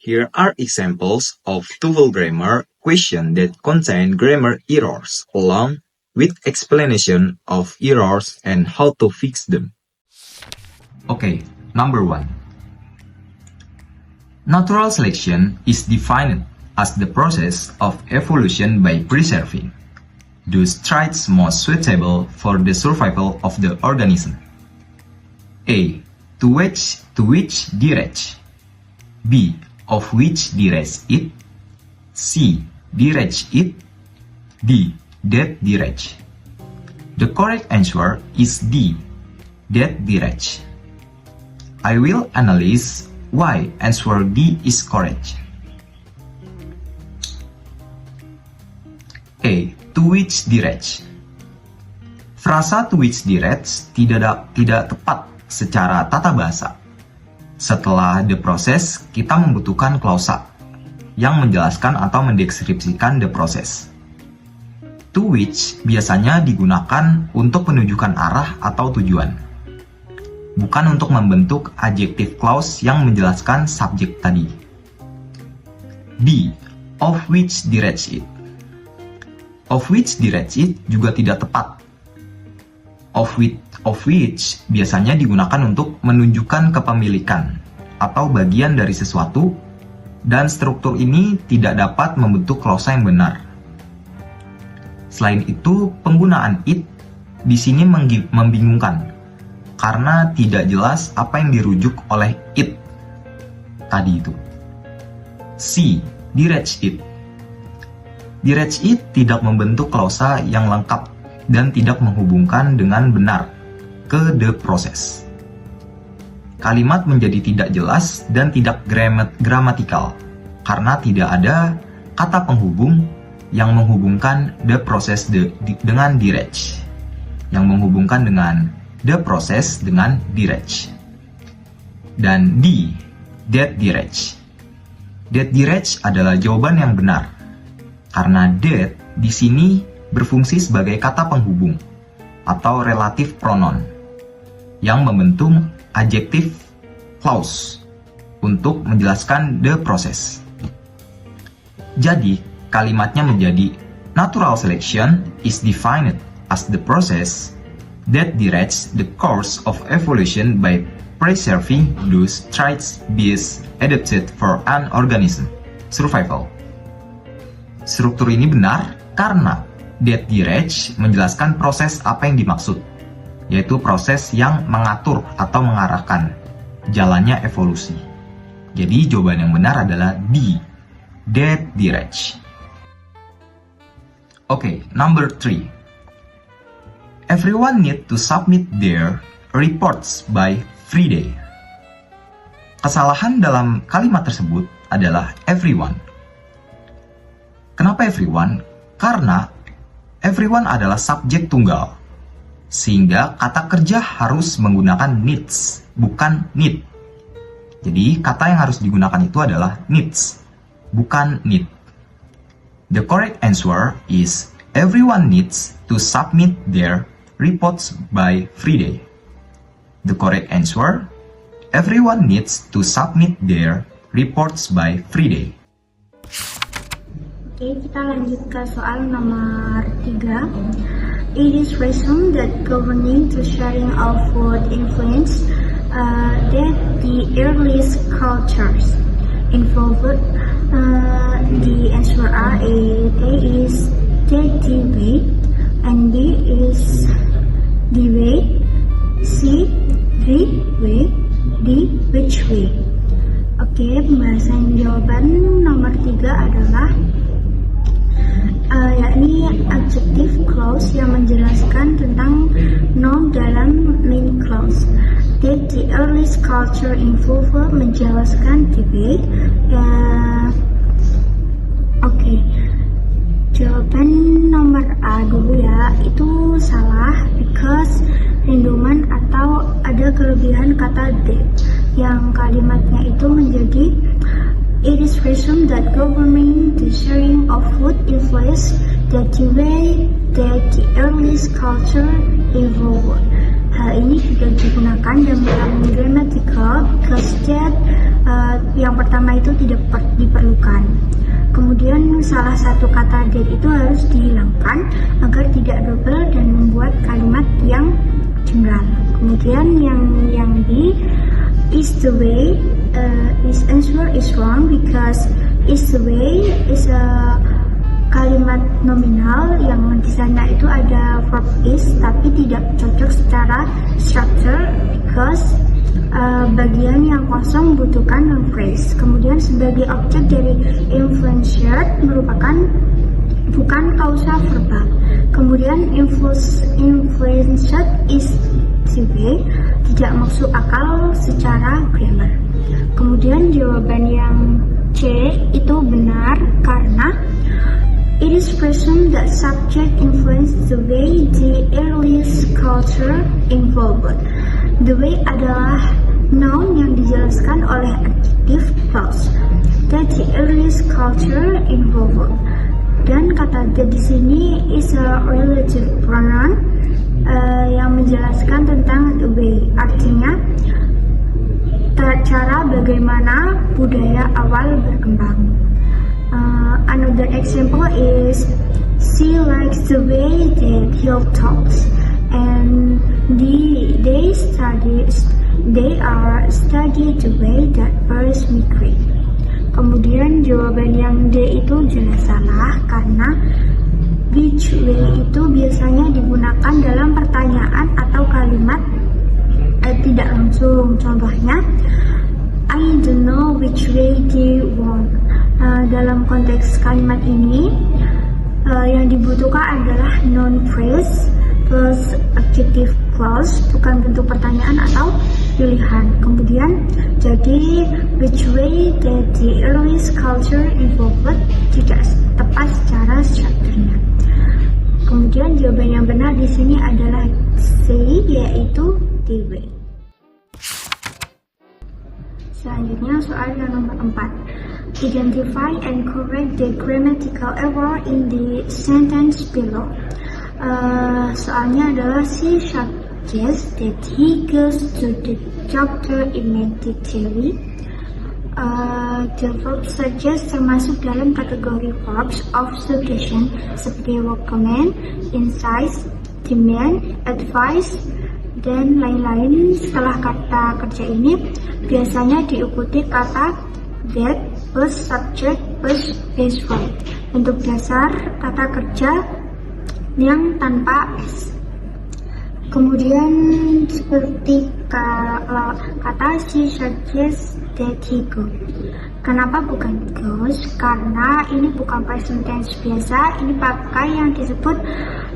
Here are examples of TOEFL grammar questions that contain grammar errors, along with explanation of errors and how to fix them. Okay, number 1. Natural selection is defined as the process of evolution by preserving those traits most suitable for the survival of the organism. A. To which direct. B. Of which direct it. C. Direct it. D. That direct. The correct answer is D. That direct. I will analyze why answer D is correct. A. To which direct. Frasa to which direct tidak tepat secara tata bahasa. Setelah the process, kita membutuhkan klausa yang menjelaskan atau mendeskripsikan the process. To which biasanya digunakan untuk menunjukkan arah atau tujuan, bukan untuk membentuk adjective clause yang menjelaskan subjek tadi. B. Of which direct it. Of which direct it juga tidak tepat. Of which biasanya digunakan untuk menunjukkan kepemilikan atau bagian dari sesuatu, dan struktur ini tidak dapat membentuk klausa yang benar. Selain itu, penggunaan it di sini membingungkan karena tidak jelas apa yang dirujuk oleh it tadi itu. C. Direct it. Direct it tidak membentuk klausa yang lengkap dan tidak menghubungkan dengan benar ke the process. Kalimat menjadi tidak jelas dan tidak gramatikal karena tidak ada kata penghubung yang menghubungkan the process dengan direct, yang menghubungkan dengan the process dengan direct. Dan D. That direct. That direct adalah jawaban yang benar karena that di sini berfungsi sebagai kata penghubung atau relative pronoun yang membentuk adjective clause untuk menjelaskan the process. Jadi, kalimatnya menjadi natural selection is defined as the process that directs the course of evolution by preserving those traits best adapted for an organism survival. Struktur ini benar karena that direct menjelaskan proses apa yang dimaksud, yaitu proses yang mengatur atau mengarahkan jalannya evolusi. Jadi jawaban yang benar adalah D. That direct. Okay, number 3. Everyone need to submit their reports by Friday. Kesalahan dalam kalimat tersebut adalah everyone. Kenapa everyone? Karena everyone adalah subjek tunggal, sehingga kata kerja harus menggunakan needs, bukan need. Jadi kata yang harus digunakan itu adalah needs, bukan need. The correct answer is everyone needs to submit their reports by Friday. The correct answer, everyone needs to submit their reports by Friday. Oke, kita lanjut ke soal nomor 3. It is reasoned that governing to sharing of food influence that the earliest cultures involved. The answer A is the way, and B is the way, C the way, D which way. Oke, pembahasan jawaban nomor 3 adalah yakni adjective clause yang menjelaskan tentang noun dalam main clause. That the earliest culture involved menjelaskan the way. Oke, jawaban nomor A dulu ya, itu salah because rinduman atau ada kelebihan kata that yang kalimatnya itu menjadi it is reasoned that governing the sharing of food influenced that the way that the earliest culture evolved. Hal ini juga digunakan dalam grammatical because that yang pertama itu tidak diperlukan. Kemudian salah satu kata that itu harus dihilangkan agar tidak double dan membuat kalimat yang jenggal. Kemudian yang B is the way, is answer is wrong because is the way is a kalimat nominal yang di sana itu ada verb is tapi tidak cocok secara structure because bagian yang kosong membutuhkan noun phrase. Kemudian sebagai objek dari influencer merupakan bukan kausa verbal. Kemudian influenced is the way tidak masuk akal secara grammar. Kemudian jawaban yang C itu benar karena it is presumed that subject influenced the way the earliest culture involved. The way adalah noun yang dijelaskan oleh adjective clause. That the earliest culture involved. Dan kata that di sini is a relative pronoun yang menjelaskan tentang the way. Artinya cara bagaimana budaya awal berkembang. Another example is she likes the way that he talks, and they are study the way that birds migrate. Kemudian jawaban yang D itu jelas salah karena which way itu biasanya digunakan dalam pertanyaan atau kalimat tidak langsung. Contohnya, I don't know which way they want. Dalam konteks kalimat ini yang dibutuhkan adalah noun phrase plus adjective clause, bukan bentuk pertanyaan atau pilihan. Kemudian jadi which way that the earliest culture involved tidak tepat secara strukturnya. Kemudian jawaban yang benar di sini adalah C, yaitu the way. Selanjutnya soal yang nomor 4. Identify and correct the grammatical error in the sentence below. Soalnya adalah she suggests that he goes to the doctor immediately. The verb suggest termasuk dalam kategori verbs of suggestion seperti recommend, incite, demand, advise, dan lain-lain. Setelah kata kerja ini biasanya diikuti kata that plus subject plus base verb. Bentuk dasar kata kerja yang tanpa s. Kemudian seperti kata she suggests that he go. Kenapa bukan goes? Karena ini bukan present tense biasa, ini pakai yang disebut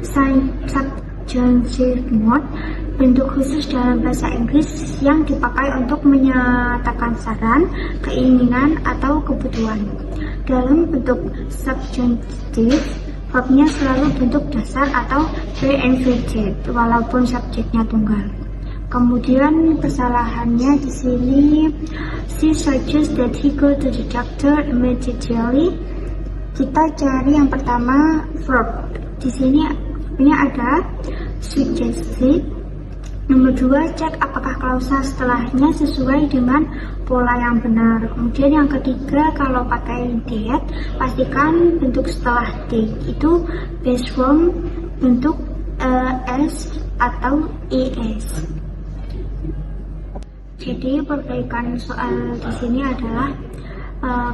subjunctive mode, bentuk khusus dalam bahasa Inggris yang dipakai untuk menyatakan saran, keinginan, atau kebutuhan. Dalam bentuk subjunctive, verbnya selalu bentuk dasar atau pre-infinitive walaupun subjeknya tunggal. Kemudian kesalahannya di sini, she suggests that he go to the doctor immediately. Kita cari yang pertama verb. Di sini ini ada suggested. Nomor 2, cek apakah klausa setelahnya sesuai dengan pola yang benar. Kemudian yang ketiga, kalau pakai that, pastikan bentuk setelah that itu base form bentuk s atau es. Jadi perbaikan soal di sini adalah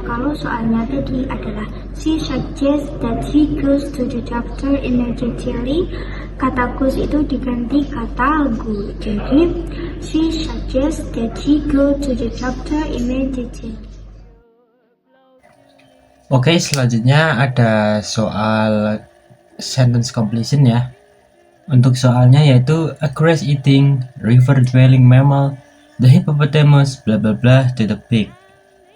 kalau soalnya tadi adalah she suggests that he goes to the doctor immediately, kata goes itu diganti kata go. Jadi she suggests that he go to the doctor immediately. Oke, selanjutnya ada soal sentence completion ya. Untuk soalnya yaitu a grass eating river dwelling mammal, the hippopotamus bla bla bla to the pig.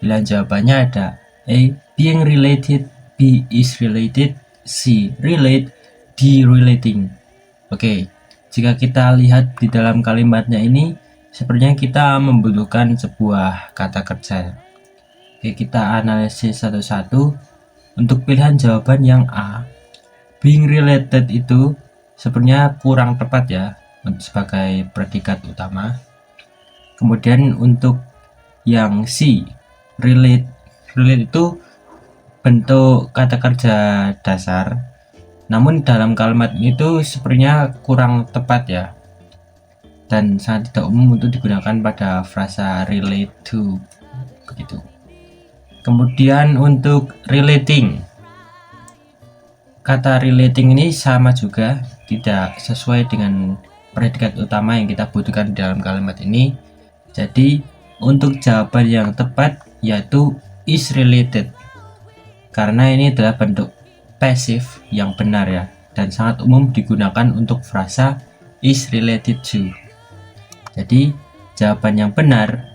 Pilihan jawabannya ada A. Being related, B. Is related, C. Relate, D. Relating. Oke, jika kita lihat di dalam kalimatnya ini, sepertinya kita membutuhkan sebuah kata kerja. Oke, kita analisis satu-satu. Untuk pilihan jawaban yang A, being related itu sepertinya kurang tepat ya. sebagai predikat utama. Kemudian untuk yang C, relate itu bentuk kata kerja dasar, namun dalam kalimat itu sepertinya kurang tepat ya, dan sangat tidak umum untuk digunakan pada frasa relate to begitu. Kemudian untuk relating, kata relating ini sama juga, tidak sesuai dengan predikat utama yang kita butuhkan dalam kalimat ini. Jadi untuk jawaban yang tepat yaitu is related, karena ini adalah bentuk pasif yang benar ya, dan sangat umum digunakan untuk frasa is related to. Jadi jawaban yang benar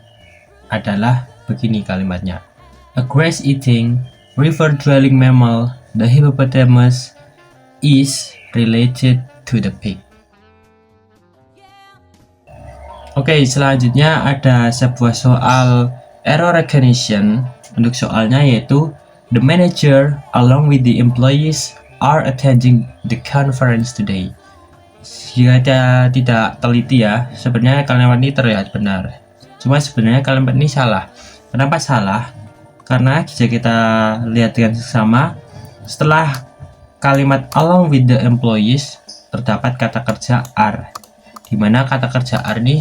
adalah begini kalimatnya: a grass-eating, river-dwelling mammal, the hippopotamus, is related to the pig. Oke, selanjutnya ada sebuah soal error recognition. Untuk soalnya yaitu the manager along with the employees are attending the conference today. Jika kita tidak teliti ya, sebenarnya kalimat ini terlihat benar. Cuma sebenarnya kalimat ini salah. Kenapa salah? Karena jika kita lihat dengan seksama, setelah kalimat along with the employees terdapat kata kerja are, di mana kata kerja are ini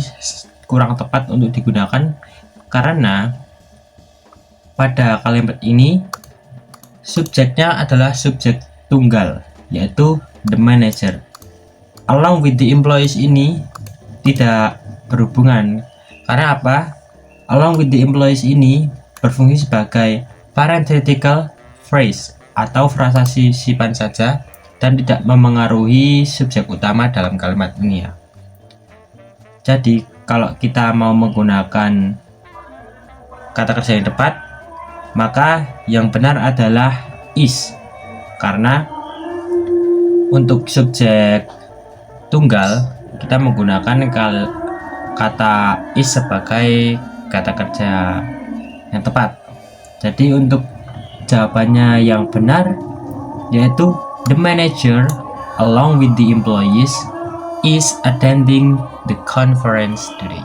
kurang tepat untuk digunakan karena pada kalimat ini subjeknya adalah subjek tunggal, yaitu the manager. Along with the employees ini tidak berhubungan. Karena apa? Along with the employees ini berfungsi sebagai parenthetical phrase atau frasa sisipan saja dan tidak memengaruhi subjek utama dalam kalimat ini ya. Jadi kalau kita mau menggunakan kata kerja yang tepat, maka yang benar adalah is, karena untuk subjek tunggal kita menggunakan kata is sebagai kata kerja yang tepat. Jadi untuk jawabannya yang benar yaitu the manager along with the employees is attending the conference today.